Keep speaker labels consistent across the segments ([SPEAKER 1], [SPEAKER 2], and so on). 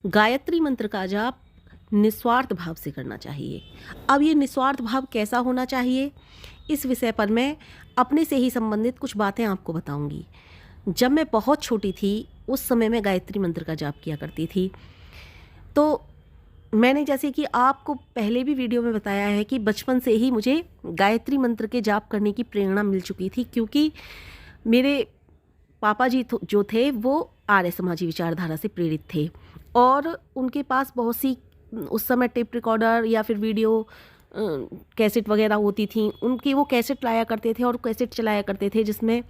[SPEAKER 1] गायत्री मंत्र का जाप निस्वार्थ भाव से करना चाहिए। अब ये निस्वार्थ भाव कैसा होना चाहिए, इस विषय पर मैं अपने से ही संबंधित कुछ बातें आपको बताऊंगी। जब मैं बहुत छोटी थी उस समय मैं गायत्री मंत्र का जाप किया करती थी। तो मैंने जैसे कि आपको पहले भी वीडियो में बताया है कि बचपन से ही मुझे गायत्री मंत्र के जाप करने की प्रेरणा मिल चुकी थी, क्योंकि मेरे पापा जी जो थे वो आर्य समाजी विचारधारा से प्रेरित थे और उनके पास बहुत सी उस समय टेप रिकॉर्डर या फिर वीडियो कैसेट वगैरह होती थी। उनकी वो कैसेट लाया करते थे और कैसेट चलाया करते थे जिसमें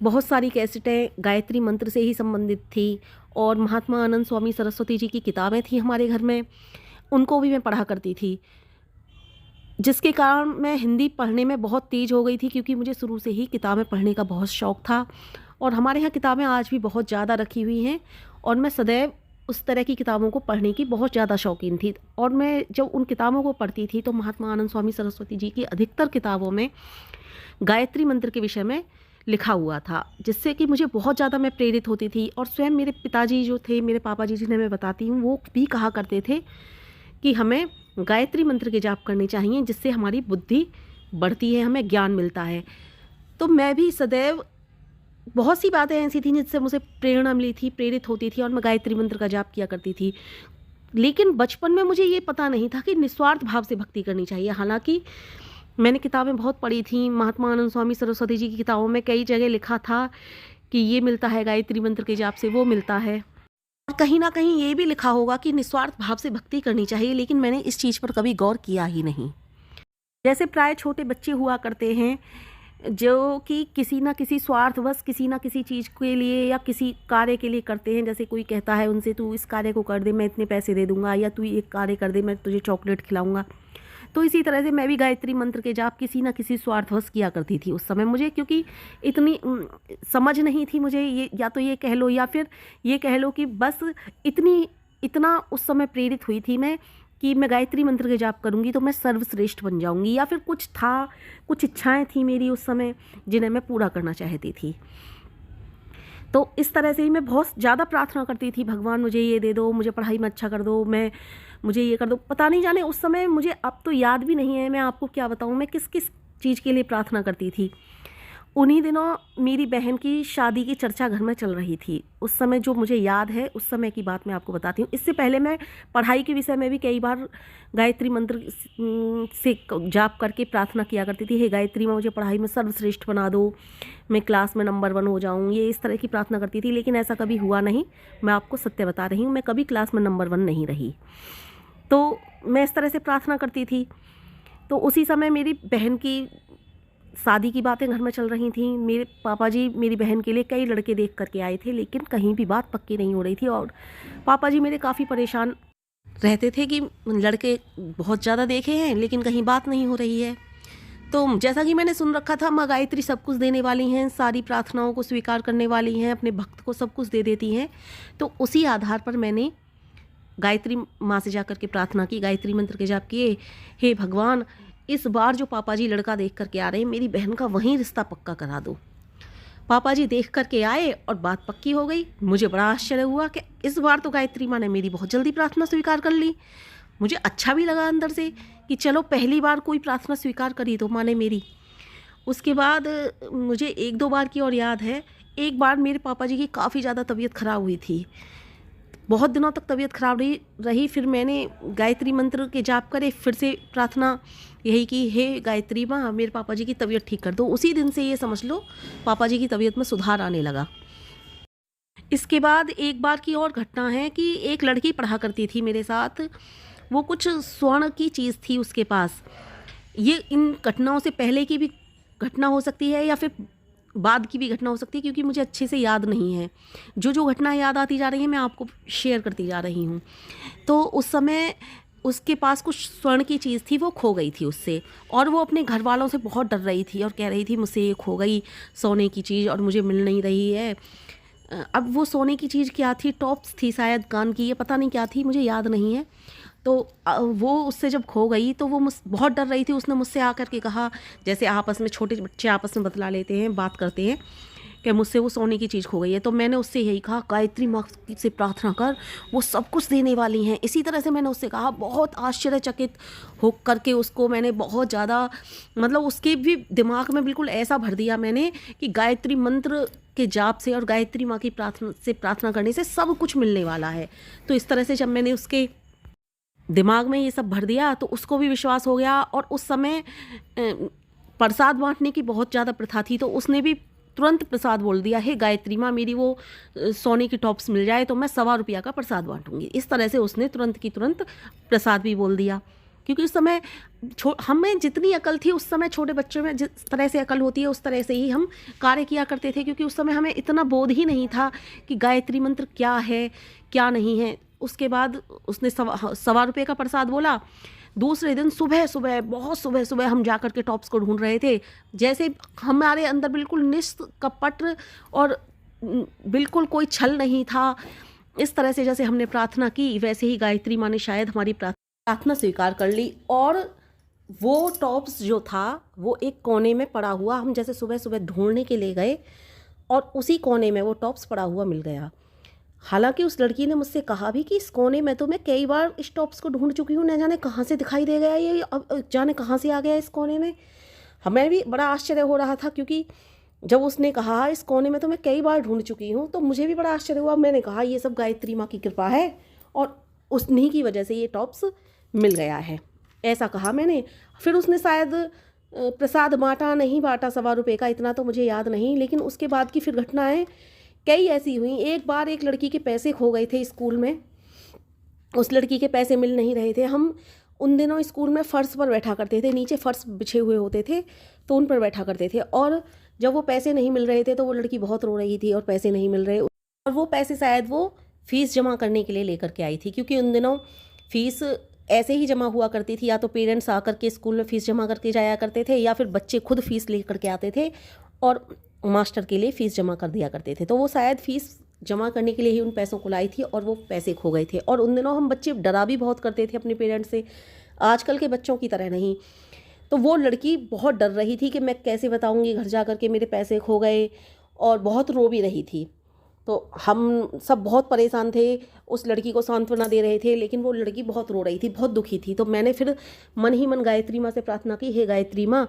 [SPEAKER 1] बहुत सारी कैसेटें गायत्री मंत्र से ही संबंधित थी और महात्मा आनंद स्वामी सरस्वती जी की किताबें थी हमारे घर में, उनको भी मैं पढ़ा करती थी, जिसके कारण मैं हिंदी पढ़ने में बहुत तेज़ हो गई थी, क्योंकि मुझे शुरू से ही किताबें पढ़ने का बहुत शौक़ था। और हमारे यहाँ किताबें आज भी बहुत ज़्यादा रखी हुई हैं और मैं सदैव उस तरह की किताबों को पढ़ने की बहुत ज़्यादा शौकीन थी। और मैं जब उन किताबों को पढ़ती थी तो महात्मा आनंद स्वामी सरस्वती जी की अधिकतर किताबों में गायत्री मंत्र के विषय में लिखा हुआ था, जिससे कि मुझे बहुत ज़्यादा मैं प्रेरित होती थी। और स्वयं मेरे पिताजी जो थे, मेरे पापा जी जिन्हें मैं बताती हूँ, वो भी कहा करते थे कि हमें गायत्री मंत्र के जाप करने चाहिए, जिससे हमारी बुद्धि बढ़ती है, हमें ज्ञान मिलता है। तो मैं भी सदैव बहुत सी बातें ऐसी थी जिससे मुझे प्रेरणा मिली थी, प्रेरित होती थी और मैं गायत्री मंत्र का जाप किया करती थी। लेकिन बचपन में मुझे ये पता नहीं था कि निस्वार्थ भाव से भक्ति करनी चाहिए। हालांकि मैंने किताबें बहुत पढ़ी थी, महात्मा आनंद स्वामी सरस्वती जी की किताबों में कई जगह लिखा था कि ये मिलता है गायत्री मंत्र के जाप से, वो मिलता है, और कहीं ना कहीं ये भी लिखा होगा कि निस्वार्थ भाव से भक्ति करनी चाहिए। लेकिन मैंने इस चीज़ पर कभी गौर किया ही नहीं। जैसे प्राय छोटे बच्चे हुआ करते हैं जो कि किसी ना किसी स्वार्थवश किसी ना किसी चीज़ के लिए या किसी कार्य के लिए करते हैं। जैसे कोई कहता है उनसे, तू इस कार्य को कर दे, मैं इतने पैसे दे दूंगा, या तू एक कार्य कर दे, मैं तुझे चॉकलेट खिलाऊंगा। तो इसी तरह से मैं भी गायत्री मंत्र के जाप किसी ना किसी स्वार्थवश किया करती थी उस समय। मुझे क्योंकि इतनी समझ नहीं थी मुझे, ये या तो ये कह लो या फिर ये कह लो कि बस इतना उस समय प्रेरित हुई थी मैं कि मैं गायत्री मंत्र के जाप करूंगी तो मैं सर्वश्रेष्ठ बन जाऊंगी, या फिर कुछ इच्छाएं थी मेरी उस समय जिन्हें मैं पूरा करना चाहती थी। तो इस तरह से ही मैं बहुत ज़्यादा प्रार्थना करती थी, भगवान मुझे ये दे दो, मुझे पढ़ाई में अच्छा कर दो, मुझे ये कर दो। पता नहीं जाने उस समय, मुझे अब तो याद भी नहीं है, मैं आपको क्या बताऊँ मैं किस किस चीज़ के लिए प्रार्थना करती थी। उन्हीं दिनों मेरी बहन की शादी की चर्चा घर में चल रही थी। उस समय जो मुझे याद है उस समय की बात मैं आपको बताती हूँ। इससे पहले मैं पढ़ाई के विषय में भी कई बार गायत्री मंत्र से जाप करके प्रार्थना किया करती थी। हे गायत्री माँ, मुझे पढ़ाई में सर्वश्रेष्ठ बना दो, मैं क्लास में नंबर 1 हो जाऊँ, ये इस तरह की प्रार्थना करती थी। लेकिन ऐसा कभी हुआ नहीं, मैं आपको सत्य बता रही हूँ, मैं कभी क्लास में नंबर 1 नहीं रही। तो मैं इस तरह से प्रार्थना करती थी। तो उसी समय मेरी बहन की शादी की बातें घर में चल रही थी। मेरे पापा जी मेरी बहन के लिए कई लड़के देख करके आए थे, लेकिन कहीं भी बात पक्की नहीं हो रही थी। और पापा जी मेरे काफ़ी परेशान रहते थे कि लड़के बहुत ज़्यादा देखे हैं लेकिन कहीं बात नहीं हो रही है। तो जैसा कि मैंने सुन रखा था, माँ गायत्री सब कुछ देने वाली हैं, सारी प्रार्थनाओं को स्वीकार करने वाली हैं, अपने भक्त को सब कुछ दे देती हैं। तो उसी आधार पर मैंने गायत्री माँ से जाकर के प्रार्थना की, गायत्री मंत्र के जाप किए। हे भगवान, इस बार जो पापा जी लड़का देख करके आ रहे हैं, मेरी बहन का वहीं रिश्ता पक्का करा दो। पापा जी देख करके आए और बात पक्की हो गई। मुझे बड़ा आश्चर्य हुआ कि इस बार तो गायत्री माँ ने मेरी बहुत जल्दी प्रार्थना स्वीकार कर ली। मुझे अच्छा भी लगा अंदर से कि चलो पहली बार कोई प्रार्थना स्वीकार करी तो माँ ने मेरी। उसके बाद मुझे 1-2 बार की और याद है। एक बार मेरे पापा जी की काफ़ी ज़्यादा तबीयत ख़राब हुई थी, बहुत दिनों तक तबीयत खराब रही। फिर मैंने गायत्री मंत्र के जाप करे, फिर से प्रार्थना यही की, हे गायत्री माँ, मेरे पापा जी की तबीयत ठीक कर दो। उसी दिन से ये समझ लो पापा जी की तबीयत में सुधार आने लगा। इसके बाद एक बार की और घटना है कि एक लड़की पढ़ा करती थी मेरे साथ, वो कुछ स्वर्ण की चीज़ थी उसके पास। ये इन घटनाओं से पहले की भी घटना हो सकती है या फिर बाद की भी घटना हो सकती है, क्योंकि मुझे अच्छे से याद नहीं है। जो घटना याद आती जा रही है मैं आपको शेयर करती जा रही हूँ। तो उस समय उसके पास कुछ स्वर्ण की चीज़ थी, वो खो गई थी उससे, और वो अपने घर वालों से बहुत डर रही थी और कह रही थी मुझसे ये खो गई सोने की चीज़ और मुझे मिल नहीं रही है। अब वो सोने की चीज़ क्या थी, टॉप्स थी शायद कान की, ये पता नहीं क्या थी, मुझे याद नहीं है। तो वो उससे जब खो गई तो वो बहुत डर रही थी। उसने मुझसे आकर के कहा, जैसे आपस में छोटे बच्चे आपस में बतला लेते हैं, बात करते हैं, कि मुझसे वो सोने की चीज़ खो गई है। तो मैंने उससे यही कहा, गायत्री माँ से प्रार्थना कर, वो सब कुछ देने वाली हैं। इसी तरह से मैंने उससे कहा, बहुत आश्चर्यचकित हो करके उसको मैंने बहुत ज़्यादा, मतलब उसके भी दिमाग में बिल्कुल ऐसा भर दिया मैंने कि गायत्री मंत्र के जाप से और गायत्री माँ की प्रार्थना करने से सब कुछ मिलने वाला है। तो इस तरह से जब मैंने उसके दिमाग में ये सब भर दिया तो उसको भी विश्वास हो गया। और उस समय प्रसाद बांटने की बहुत ज़्यादा प्रथा थी, तो उसने भी तुरंत प्रसाद बोल दिया, हे गायत्री माँ, मेरी वो सोने की टॉप्स मिल जाए तो मैं ₹1.25 का प्रसाद बांटूंगी। इस तरह से उसने तुरंत की तुरंत प्रसाद भी बोल दिया। क्योंकि उस समय हमें जितनी अकल थी, उस समय छोटे बच्चों में जिस तरह से अकल होती है उस तरह से ही हम कार्य किया करते थे। क्योंकि उस समय हमें इतना बोध ही नहीं था कि गायत्री मंत्र क्या है क्या नहीं है। उसके बाद उसने ₹1.25 का प्रसाद बोला। दूसरे दिन सुबह सुबह, बहुत सुबह सुबह हम जा कर के टॉप्स को ढूंढ रहे थे। जैसे हमारे अंदर बिल्कुल निष्कपट और बिल्कुल कोई छल नहीं था। इस तरह से जैसे हमने प्रार्थना की, वैसे ही गायत्री माँ ने शायद हमारी प्रार्थना स्वीकार कर ली। और वो टॉप्स जो था वो एक कोने में पड़ा हुआ, हम जैसे सुबह सुबह ढूंढने के लिए गए और उसी कोने में वो टॉप्स पड़ा हुआ मिल गया। हालांकि उस लड़की ने मुझसे कहा भी कि इस कोने में तो मैं कई बार इस टॉप्स को ढूंढ चुकी हूँ, न जाने कहाँ से दिखाई दे गया ये, अब जाने कहाँ से आ गया इस कोने में। हमें भी बड़ा आश्चर्य हो रहा था, क्योंकि जब उसने कहा इस कोने में तो मैं कई बार ढूंढ चुकी हूँ, तो मुझे भी बड़ा आश्चर्य हुआ। मैंने कहा ये सब गायत्री माँ की कृपा है और उन्हीं की वजह से ये टॉप्स मिल गया है, ऐसा कहा मैंने। फिर उसने शायद प्रसाद बांटा, नहीं बांटा ₹1.25 का, इतना तो मुझे याद नहीं। लेकिन उसके बाद की फिर घटनाएं कई ऐसी हुई। एक बार एक लड़की के पैसे खो गए थे स्कूल में, उस लड़की के पैसे मिल नहीं रहे थे। हम उन दिनों स्कूल में फ़र्श पर बैठा करते थे, नीचे फ़र्श बिछे हुए होते थे तो उन पर बैठा करते थे। और जब वो पैसे नहीं मिल रहे थे तो वो लड़की बहुत रो रही थी और पैसे नहीं मिल रहे। और वो पैसे शायद वो फ़ीस जमा करने के लिए लेकर के आई थी, क्योंकि उन दिनों फ़ीस ऐसे ही जमा हुआ करती थी, या तो पेरेंट्स आकर के स्कूल में फ़ीस जमा करके जाया करते थे, या फिर बच्चे खुद फ़ीस ले करके आते थे और मास्टर के लिए फ़ीस जमा कर दिया करते थे। तो वो शायद फ़ीस जमा करने के लिए ही उन पैसों को लाई थी और वो पैसे खो गए थे। और उन दिनों हम बच्चे डरा भी बहुत करते थे अपने पेरेंट्स से, आजकल के बच्चों की तरह नहीं। तो वो लड़की बहुत डर रही थी कि मैं कैसे बताऊंगी घर जा कर के मेरे पैसे खो गए, और बहुत रो भी रही थी। तो हम सब बहुत परेशान थे, उस लड़की को सांत्वना दे रहे थे, लेकिन वो लड़की बहुत रो रही थी, बहुत दुखी थी। तो मैंने फिर मन ही मन गायत्री माँ से प्रार्थना की, हे गायत्री माँ,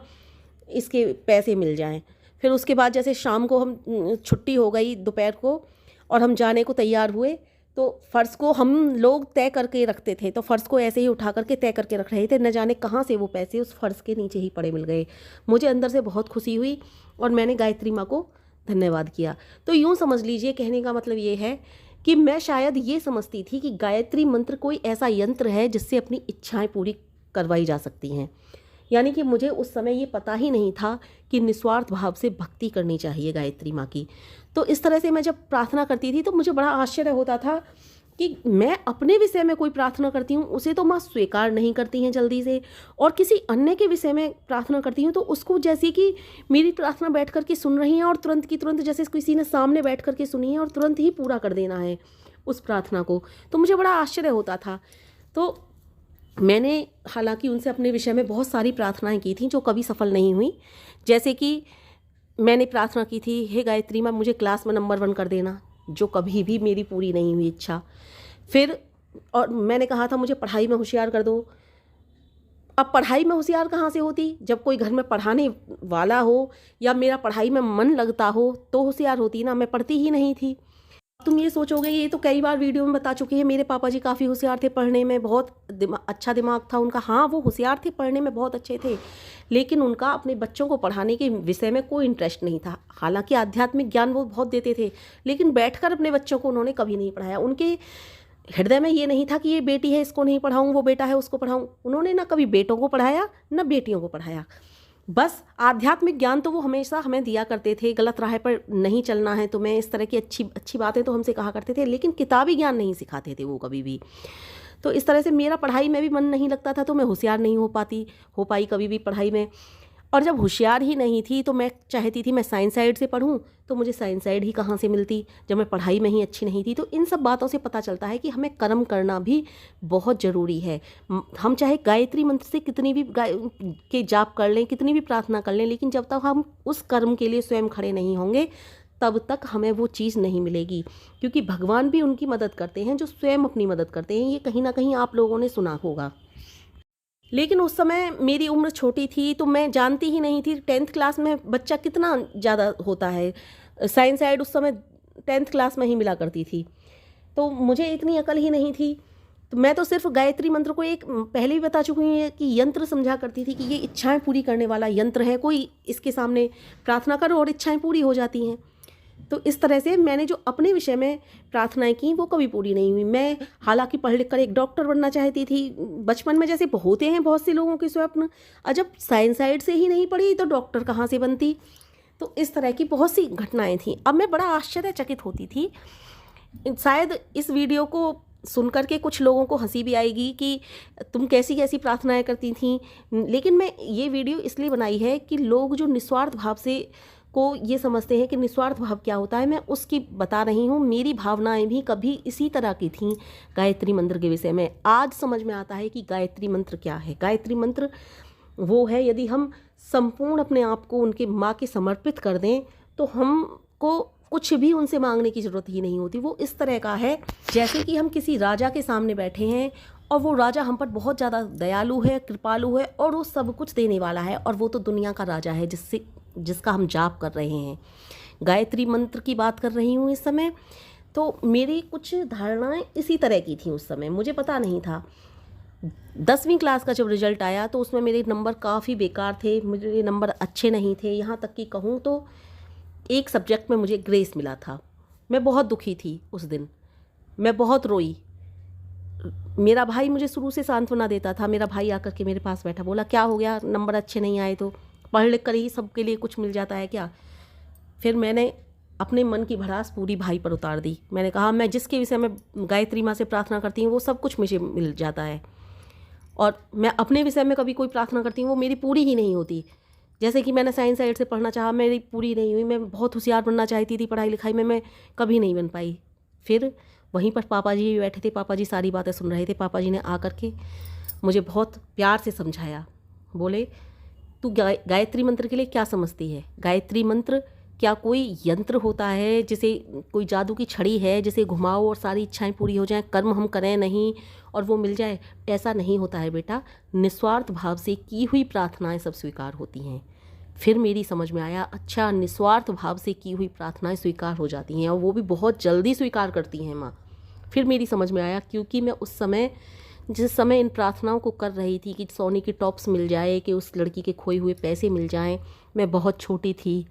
[SPEAKER 1] इसके पैसे मिल जाएं। फिर उसके बाद जैसे शाम को हम छुट्टी हो गई दोपहर को और हम जाने को तैयार हुए, तो फ़र्श को हम लोग तय करके रखते थे, तो फ़र्श को ऐसे ही उठा करके तय करके रख रहे थे। न जाने कहाँ से वो पैसे उस फ़र्श के नीचे ही पड़े मिल गए। मुझे अंदर से बहुत खुशी हुई और मैंने गायत्री माँ को धन्यवाद किया। तो यूँ समझ लीजिए, कहने का मतलब ये है कि मैं शायद ये समझती थी कि गायत्री मंत्र कोई ऐसा यंत्र है जिससे अपनी इच्छाएं पूरी करवाई जा सकती हैं। यानी कि मुझे उस समय ये पता ही नहीं था कि निस्वार्थ भाव से भक्ति करनी चाहिए गायत्री माँ की। तो इस तरह से मैं जब प्रार्थना करती थी तो मुझे बड़ा आश्चर्य होता था कि मैं अपने विषय में कोई प्रार्थना करती हूँ उसे तो माँ स्वीकार नहीं करती हैं जल्दी से, और किसी अन्य के विषय में प्रार्थना करती हूँ तो उसको जैसे कि मेरी प्रार्थना बैठ कर के सुन रही हैं और तुरंत की तुरंत जैसे किसी ने सामने बैठ कर के सुनी है और तुरंत ही पूरा कर देना है उस प्रार्थना को। तो मुझे बड़ा आश्चर्य होता था। तो मैंने हालांकि उनसे अपने विषय में बहुत सारी प्रार्थनाएं की थी जो कभी सफल नहीं हुई। जैसे कि मैंने प्रार्थना की थी, हे गायत्री माँ, मुझे क्लास में नंबर 1 कर देना, जो कभी भी मेरी पूरी नहीं हुई इच्छा। फिर और मैंने कहा था मुझे पढ़ाई में होशियार कर दो। अब पढ़ाई में होशियार कहाँ से होती, जब कोई घर में पढ़ाने वाला हो या मेरा पढ़ाई में मन लगता हो तो होशियार होती ना, मैं पढ़ती ही नहीं थी। तुम ये सोचोगे, ये तो कई बार वीडियो में बता चुकी है, मेरे पापा जी काफ़ी होशियार थे पढ़ने में, बहुत अच्छा दिमाग था उनका। हाँ, वो होशियार थे, पढ़ने में बहुत अच्छे थे, लेकिन उनका अपने बच्चों को पढ़ाने के विषय में कोई इंटरेस्ट नहीं था। हालांकि आध्यात्मिक ज्ञान वो बहुत देते थे, लेकिन बैठकर अपने बच्चों को उन्होंने कभी नहीं पढ़ाया। उनके हृदय में ये नहीं था कि ये बेटी है इसको नहीं पढ़ाऊँ, वो बेटा है उसको पढ़ाऊँ। उन्होंने ना कभी बेटों को पढ़ाया ना बेटियों को पढ़ाया। बस आध्यात्मिक ज्ञान तो वो हमेशा हमें दिया करते थे, गलत राह पर नहीं चलना है तो मैं इस तरह की अच्छी बातें तो हमसे कहा करते थे, लेकिन किताबी ज्ञान नहीं सिखाते थे वो कभी भी। तो इस तरह से मेरा पढ़ाई में भी मन नहीं लगता था, तो मैं होशियार नहीं हो पाई कभी भी पढ़ाई में। और जब होशियार ही नहीं थी तो मैं चाहती थी मैं साइंस साइड से पढूं, तो मुझे साइंस साइड ही कहाँ से मिलती जब मैं पढ़ाई में ही अच्छी नहीं थी। तो इन सब बातों से पता चलता है कि हमें कर्म करना भी बहुत ज़रूरी है। हम चाहे गायत्री मंत्र से कितनी भी के जाप कर लें, कितनी भी प्रार्थना कर लें, लेकिन जब तक हम उस कर्म के लिए स्वयं खड़े नहीं होंगे तब तक हमें वो चीज़ नहीं मिलेगी, क्योंकि भगवान भी उनकी मदद करते हैं जो स्वयं अपनी मदद करते हैं। ये कहीं ना कहीं आप लोगों ने सुना होगा। लेकिन उस समय मेरी उम्र छोटी थी, तो मैं जानती ही नहीं थी 10th क्लास में बच्चा कितना ज़्यादा होता है। साइंस साइड उस समय 10th क्लास में ही मिला करती थी, तो मुझे इतनी अकल ही नहीं थी। तो मैं तो सिर्फ गायत्री मंत्र को एक पहले भी बता चुकी हूँ कि यंत्र समझा करती थी कि ये इच्छाएं पूरी करने वाला यंत्र है, कोई इसके सामने प्रार्थना करो और इच्छाएं पूरी हो जाती हैं। तो इस तरह से मैंने जो अपने विषय में प्रार्थनाएं की वो कभी पूरी नहीं हुई। मैं हालांकि पढ़ लिख कर एक डॉक्टर बनना चाहती थी बचपन में, जैसे होते हैं बहुत से लोगों के स्वप्न। और जब साइंस साइड से ही नहीं पढ़ी तो डॉक्टर कहाँ से बनती। तो इस तरह की बहुत सी घटनाएं थी। अब मैं बड़ा आश्चर्यचकित होती थी। शायद इस वीडियो को सुन करके कुछ लोगों को हंसी भी आएगी कि तुम कैसी कैसी प्रार्थनाएं करती थी, लेकिन मैं ये वीडियो इसलिए बनाई है कि लोग जो निस्वार्थ भाव से को ये समझते हैं कि निस्वार्थ भाव क्या होता है, मैं उसकी बता रही हूँ। मेरी भावनाएं भी कभी इसी तरह की थीं गायत्री मंत्र के विषय में। आज समझ में आता है कि गायत्री मंत्र क्या है। गायत्री मंत्र वो है, यदि हम संपूर्ण अपने आप को उनके माँ के समर्पित कर दें तो हमको कुछ भी उनसे मांगने की ज़रूरत ही नहीं होती। वो इस तरह का है जैसे कि हम किसी राजा के सामने बैठे हैं और वो राजा हम पर बहुत ज़्यादा दयालु है, कृपालु है और वो सब कुछ देने वाला है, और वो तो दुनिया का राजा है जिसका हम जाप कर रहे हैं। गायत्री मंत्र की बात कर रही हूँ इस समय। तो मेरी कुछ धारणाएं इसी तरह की थी उस समय, मुझे पता नहीं था। 10वीं क्लास का जब रिजल्ट आया तो उसमें मेरे नंबर काफ़ी बेकार थे, मेरे नंबर अच्छे नहीं थे। यहाँ तक कि कहूँ तो एक सब्जेक्ट में मुझे ग्रेस मिला था। मैं बहुत दुखी थी उस दिन, मैं बहुत रोई। मेरा भाई मुझे शुरू से सांत्वना देता था। मेरा भाई आकर के मेरे पास बैठा, बोला क्या हो गया, नंबर अच्छे नहीं आए तो पढ़ लिख कर ही सबके लिए कुछ मिल जाता है क्या। फिर मैंने अपने मन की भड़ास पूरी भाई पर उतार दी। मैंने कहा मैं जिसके विषय में गायत्री माँ से प्रार्थना करती हूँ वो सब कुछ मुझे मिल जाता है, और मैं अपने विषय में कभी कोई प्रार्थना करती हूँ वो मेरी पूरी ही नहीं होती। जैसे कि मैंने साइंस साइड से पढ़ना चाहा, मेरी पूरी नहीं हुई। मैं बहुत होशियार बनना चाहती थी पढ़ाई लिखाई में, मैं कभी नहीं बन पाई। फिर वहीं पर पापा जी भी बैठे थे, पापा जी सारी बातें सुन रहे थे। पापा जी ने आकर के मुझे बहुत प्यार से समझाया। बोले तू गायत्री मंत्र के लिए क्या समझती है? गायत्री मंत्र क्या कोई यंत्र होता है, जिसे कोई जादू की छड़ी है जिसे घुमाओ और सारी इच्छाएं पूरी हो जाएं, कर्म हम करें नहीं और वो मिल जाए? ऐसा नहीं होता है बेटा। निस्वार्थ भाव से की हुई प्रार्थनाएं सब स्वीकार होती हैं। फिर मेरी समझ में आया, अच्छा निस्वार्थ भाव से की हुई प्रार्थनाएं स्वीकार हो जाती हैं, और वो भी बहुत जल्दी स्वीकार करती हैं माँ। फिर मेरी समझ में आया, क्योंकि मैं उस समय जिस समय इन प्रार्थनाओं को कर रही थी कि सोने की टॉप्स मिल जाए, कि उस लड़की के खोए हुए पैसे मिल जाएं, मैं बहुत छोटी थी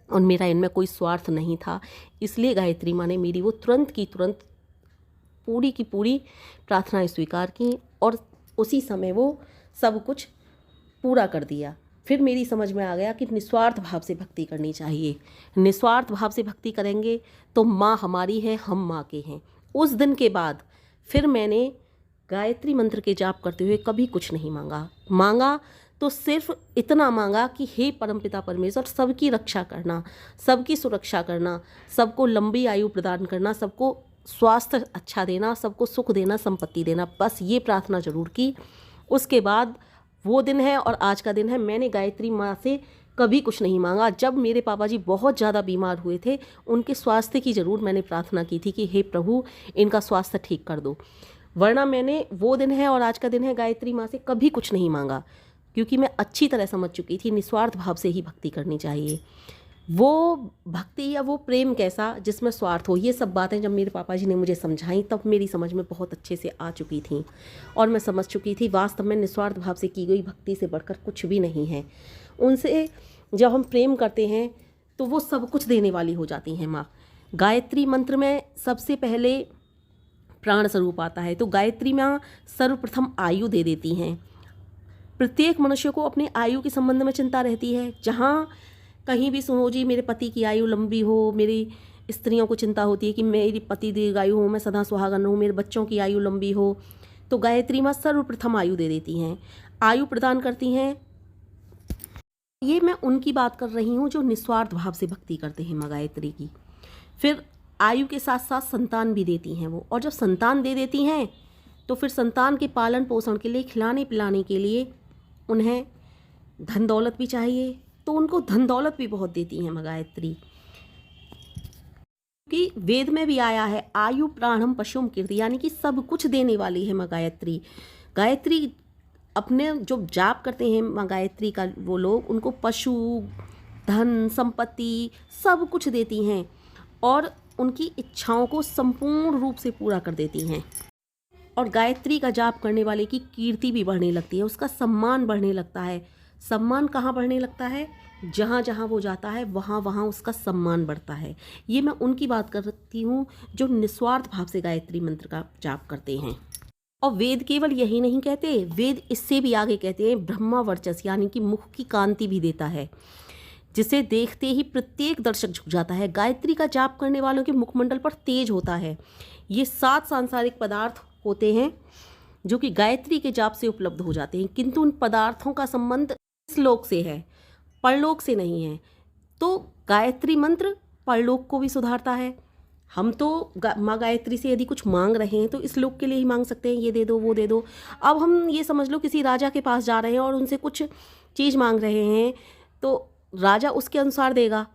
[SPEAKER 1] और मेरा इनमें कोई स्वार्थ नहीं था। इसलिए गायत्री माँ ने मेरी वो तुरंत की तुरंत पूरी की पूरी प्रार्थनाएं स्वीकार की और उसी समय वो सब कुछ पूरा कर दिया। फिर मेरी समझ में आ गया कि निस्वार्थ भाव से भक्ति करनी चाहिए। निस्वार्थ भाव से भक्ति करेंगे तो माँ हमारी है, हम माँ के हैं। उस दिन के बाद फिर मैंने गायत्री मंत्र के जाप करते हुए कभी कुछ नहीं मांगा तो सिर्फ इतना मांगा कि हे परमपिता परमेश्वर, सबकी रक्षा करना, सबकी सुरक्षा करना, सबको लंबी आयु प्रदान करना, सबको स्वास्थ्य अच्छा देना, सबको सुख देना, संपत्ति देना। बस ये प्रार्थना जरूर की। उसके बाद वो दिन है और आज का दिन है, मैंने गायत्री माँ से कभी कुछ नहीं मांगा। जब मेरे पापा जी बहुत ज़्यादा बीमार हुए थे, उनके स्वास्थ्य की ज़रूर मैंने प्रार्थना की थी कि हे प्रभु इनका स्वास्थ्य ठीक कर दो, वरना मैंने वो दिन है और आज का दिन है गायत्री माँ से कभी कुछ नहीं मांगा, क्योंकि मैं अच्छी तरह समझ चुकी थी निस्वार्थ भाव से ही भक्ति करनी चाहिए। वो भक्ति या वो प्रेम कैसा जिसमें स्वार्थ हो, ये सब बातें जब मेरे पापा जी ने मुझे समझाई तब मेरी समझ में बहुत अच्छे से आ चुकी थी और मैं समझ चुकी थी वास्तव में निस्वार्थ भाव से की गई भक्ति से बढ़कर कुछ भी नहीं है। उनसे जब हम प्रेम करते हैं तो वो सब कुछ देने वाली हो जाती हैं माँ। गायत्री मंत्र में सबसे पहले प्राण स्वरूप आता है, तो गायत्री माँ सर्वप्रथम आयु दे देती हैं। प्रत्येक मनुष्य को अपने आयु के संबंध में चिंता रहती है। जहाँ कहीं भी सुनो जी मेरे पति की आयु लंबी हो, मेरी स्त्रियों को चिंता होती है कि मेरी पति दीर्घायु हो, मैं सदा सुहागन रहूँ, मेरे बच्चों की आयु लंबी हो, तो गायत्री माँ सर्वप्रथम आयु दे देती हैं, आयु प्रदान करती हैं। ये मैं उनकी बात कर रही हूँ जो निस्वार्थ भाव से भक्ति करते हैं माँ गायत्री की। फिर आयु के साथ साथ संतान भी देती हैं वो, और जब संतान दे देती हैं तो फिर संतान के पालन पोषण के लिए, खिलाने पिलाने के लिए उन्हें धन दौलत भी चाहिए, तो उनको धन दौलत भी बहुत देती हैं माँ गायत्री। कि वेद में भी आया है आयु प्राणम पशुम कीर्ति, यानी कि सब कुछ देने वाली है माँ गायत्री। गायत्री अपने जो जाप करते हैं माँ गायत्री का वो लोग, उनको पशु, धन, संपत्ति सब कुछ देती हैं और उनकी इच्छाओं को संपूर्ण रूप से पूरा कर देती हैं। और गायत्री का जाप करने वाले की कीर्ति भी बढ़ने लगती है, उसका सम्मान बढ़ने लगता है। सम्मान कहाँ बढ़ने लगता है? जहाँ जहाँ वो जाता है वहाँ वहाँ उसका सम्मान बढ़ता है। ये मैं उनकी बात करती हूँ जो निस्वार्थ भाव से गायत्री मंत्र का जाप करते हैं। और वेद केवल यही नहीं कहते, वेद इससे भी आगे कहते हैं ब्रह्मा वर्चस, यानी कि मुख की कांति भी देता है, जिसे देखते ही प्रत्येक दर्शक झुक जाता है। गायत्री का जाप करने वालों के मुखमंडल पर तेज होता है। ये 7 सांसारिक पदार्थ होते हैं जो कि गायत्री के जाप से उपलब्ध हो जाते हैं, किंतु उन पदार्थों का संबंध इस लोक से है, परलोक से नहीं है। तो गायत्री मंत्र परलोक को भी सुधारता है। हम तो माँ गायत्री से यदि कुछ मांग रहे हैं तो इस लोक के लिए ही मांग सकते हैं, ये दे दो वो दे दो। अब हम ये समझ लो किसी राजा के पास जा रहे हैं और उनसे कुछ चीज़ मांग रहे हैं, तो राजा उसके अनुसार देगा,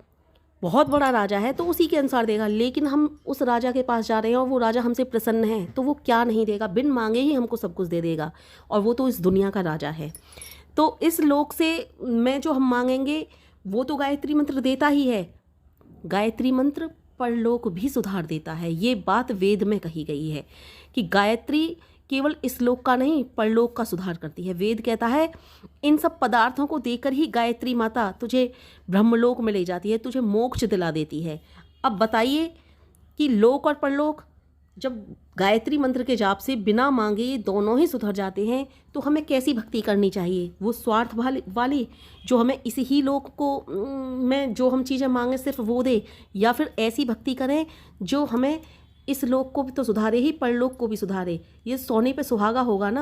[SPEAKER 1] बहुत बड़ा राजा है तो उसी के अनुसार देगा। लेकिन हम उस राजा के पास जा रहे हैं और वो राजा हमसे प्रसन्न है तो वो क्या नहीं देगा, बिन मांगे ही हमको सब कुछ दे देगा, और वो तो इस दुनिया का राजा है। तो इस लोक से में जो हम मांगेंगे वो तो गायत्री मंत्र देता ही है। गायत्री मंत्र परलोक भी सुधार देता है। ये बात वेद में कही गई है कि गायत्री केवल इस लोक का नहीं परलोक का सुधार करती है। वेद कहता है इन सब पदार्थों को देकर ही गायत्री माता तुझे ब्रह्मलोक में ले जाती है, तुझे मोक्ष दिला देती है। अब बताइए कि लोक और परलोक जब गायत्री मंत्र के जाप से बिना मांगे ये दोनों ही सुधर जाते हैं तो हमें कैसी भक्ति करनी चाहिए? वो स्वार्थ वाली जो हमें इसी ही लोक को में जो हम चीज़ें मांगे सिर्फ वो दे, या फिर ऐसी भक्ति करें जो हमें इस लोक को भी तो सुधारे ही परलोक को भी सुधारे। ये सोने पे सुहागा होगा ना।